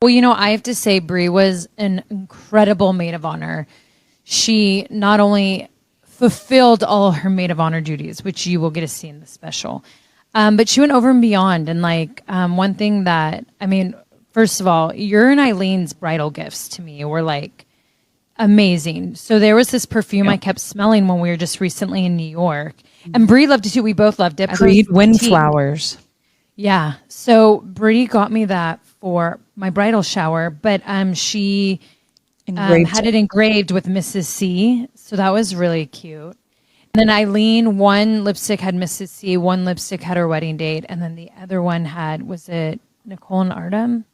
Well, I have to say Brie was an incredible maid of honor. She not only fulfilled all her maid of honor duties, which you will get to see in the special, but she went over and beyond. And one thing that, first of all, your and Eileen's bridal gifts to me were amazing. So there was this perfume I kept smelling when we were just recently in New York. And Brie loved it too. We both loved it. Creed Windflowers. Yeah. So Brie got me that for my bridal shower, but she had it engraved with Mrs. C. So that was really cute. And then Eileen, one lipstick had Mrs. C, one lipstick had her wedding date, and then the other one was it Nicole and Artem?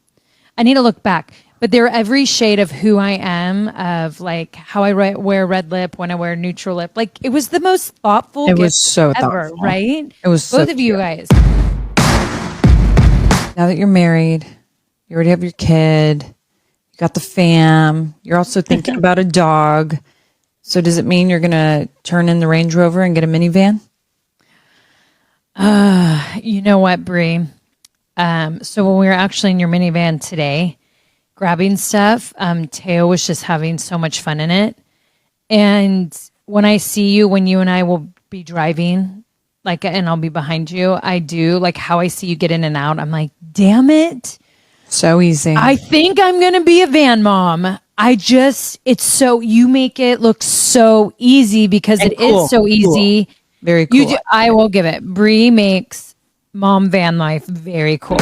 I need to look back. But they were every shade of who I am, of how I wear red lip, when I wear neutral lip. It was the most thoughtful gift was so ever, thoughtful. right? It was both so of you cute. guys. Now that you're married, you already have your kid, you got the fam, you're also thinking about a dog. So does it mean you're going to turn in the Range Rover and get a minivan? You know what, Brie? So when we were actually in your minivan today, grabbing stuff, Teo was just having so much fun in it. And when I see you, when you and I will be driving, and I'll be behind you, I do, how I see you get in and out, I'm like, damn it. So easy. I think I'm going to be a van mom. You make it look so easy because it is so easy. Cool. Very cool. I will give it. Brie makes mom van life very cool.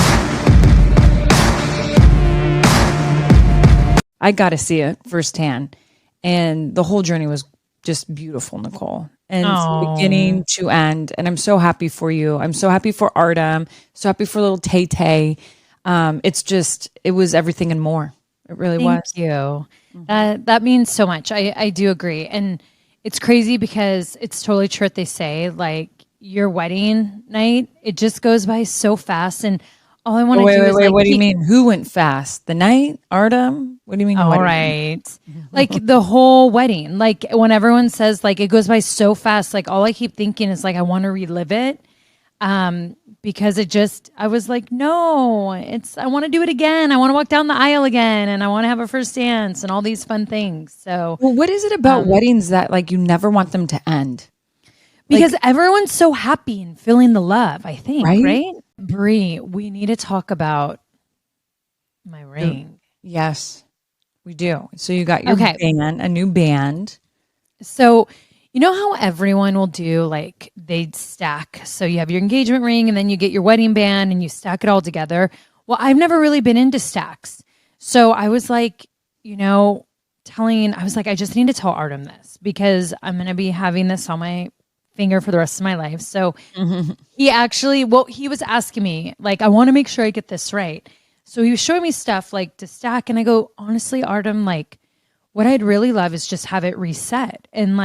I got to see it firsthand. And the whole journey was just beautiful, Nicole. And from beginning to end. And I'm so happy for you. I'm so happy for Artem. So happy for little Tay Tay. It was everything and more. It really was. Thank you. That means so much. I do agree. And it's crazy because it's totally true what they say. Your wedding night, it just goes by so fast. And all I want to do is wait. What do you mean? Who went fast? The night? Artem? What do you mean? All right. The whole wedding. When everyone says it goes by so fast, all I keep thinking is I want to relive it. Because I was no, I want to do it again. I want to walk down the aisle again, and I want to have a first dance and all these fun things. So, well, what is it about weddings that you never want them to end? Because everyone's so happy and feeling the love, I think, right? Brie, we need to talk about my ring. Yes, we do. So you got your band, a new band. So you know how everyone will do, they'd stack. So you have your engagement ring and then you get your wedding band and you stack it all together. Well, I've never really been into stacks. So I was I just need to tell Artem this because I'm going to be having this on my finger for the rest of my life. So he actually, he was asking me, I want to make sure I get this right. So he was showing me stuff to stack. And I go, honestly, Artem, what I'd really love is just have it reset and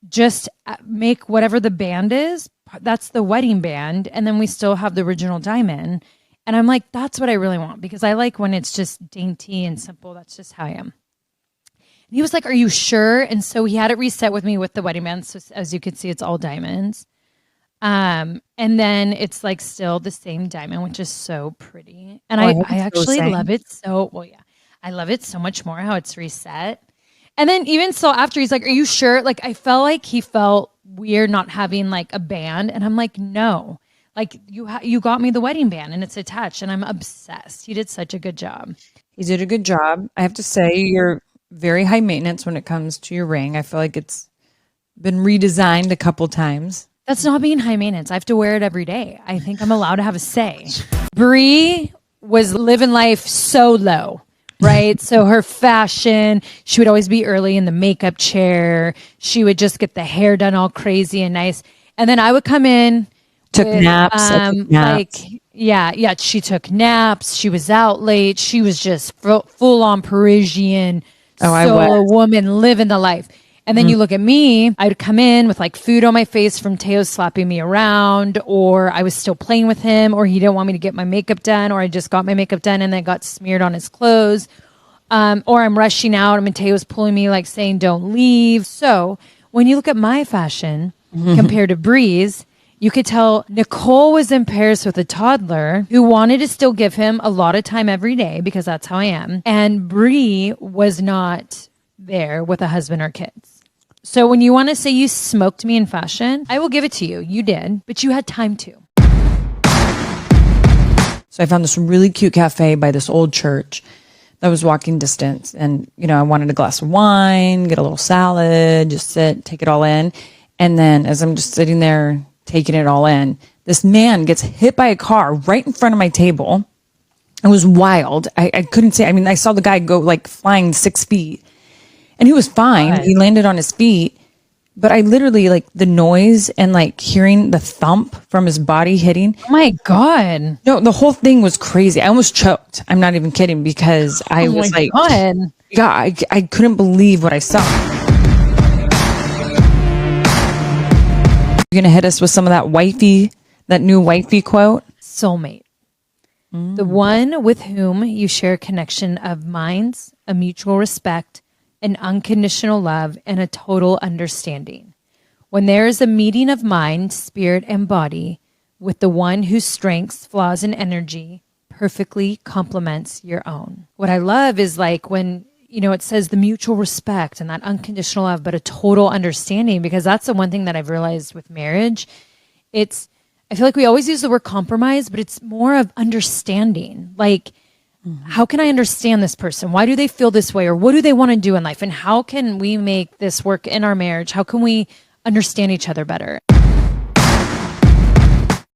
just make whatever the band is. That's the wedding band. And then we still have the original diamond. And I'm that's what I really want because I like when it's just dainty and simple. That's just how I am. And he was like, are you sure? And so he had it reset with me with the wedding band. So as you can see, it's all diamonds. And then it's still the same diamond, which is so pretty. And I actually love it. I love it so much more how it's reset. And then even still after he's like, are you sure? I felt he felt weird not having a band. And I'm no, you got me the wedding band and it's attached and I'm obsessed. He did such a good job. He did a good job. I have to say you're very high maintenance when it comes to your ring. I feel it's been redesigned a couple times. That's not being high maintenance. I have to wear it every day. I think I'm allowed to have a say. Brie was living life so low, right? So her fashion, she would always be early in the makeup chair. She would just get the hair done all crazy and nice. And then I would come in. Took naps. Yeah. She took naps. She was out late. She was just full on Parisian solo woman living the life. And then you look at me, I'd come in with food on my face from Teo slapping me around, or I was still playing with him, or he didn't want me to get my makeup done, or I just got my makeup done and then got smeared on his clothes. Or I'm rushing out and Teo's pulling me saying, don't leave. So when you look at my fashion compared to Bree's, You could tell Nicole was in Paris with a toddler who wanted to still give him a lot of time every day because that's how I am. And Bree was not there with a husband or kids. So when you want to say you smoked me in fashion, I will give it to you. You did, but you had time to. So I found this really cute cafe by this old church that was walking distance. And, I wanted a glass of wine, get a little salad, just sit, take it all in. And then as I'm just sitting there taking it all in, this man gets hit by a car right in front of my table. It was wild. I couldn't say, I saw the guy go like flying 6 feet and he was fine. God. He landed on his feet, but I literally like the noise and like hearing the thump from his body hitting. Oh my God. No, the whole thing was crazy. I almost choked. I'm not even kidding because I was like, God. Yeah, I couldn't believe what I saw. You're going to hit us with some of that new wifey quote? Soulmate. The one with whom you share a connection of minds, a mutual respect, an unconditional love, and a total understanding. When there is a meeting of mind, spirit, and body with the one whose strengths, flaws, and energy perfectly complements your own. What I love is like when it says the mutual respect and that unconditional love, but a total understanding, because that's the one thing that I've realized with marriage. I feel like we always use the word compromise, but it's more of understanding. Like, how can I understand this person? Why do they feel this way? Or what do they want to do in life? And how can we make this work in our marriage? How can we understand each other better?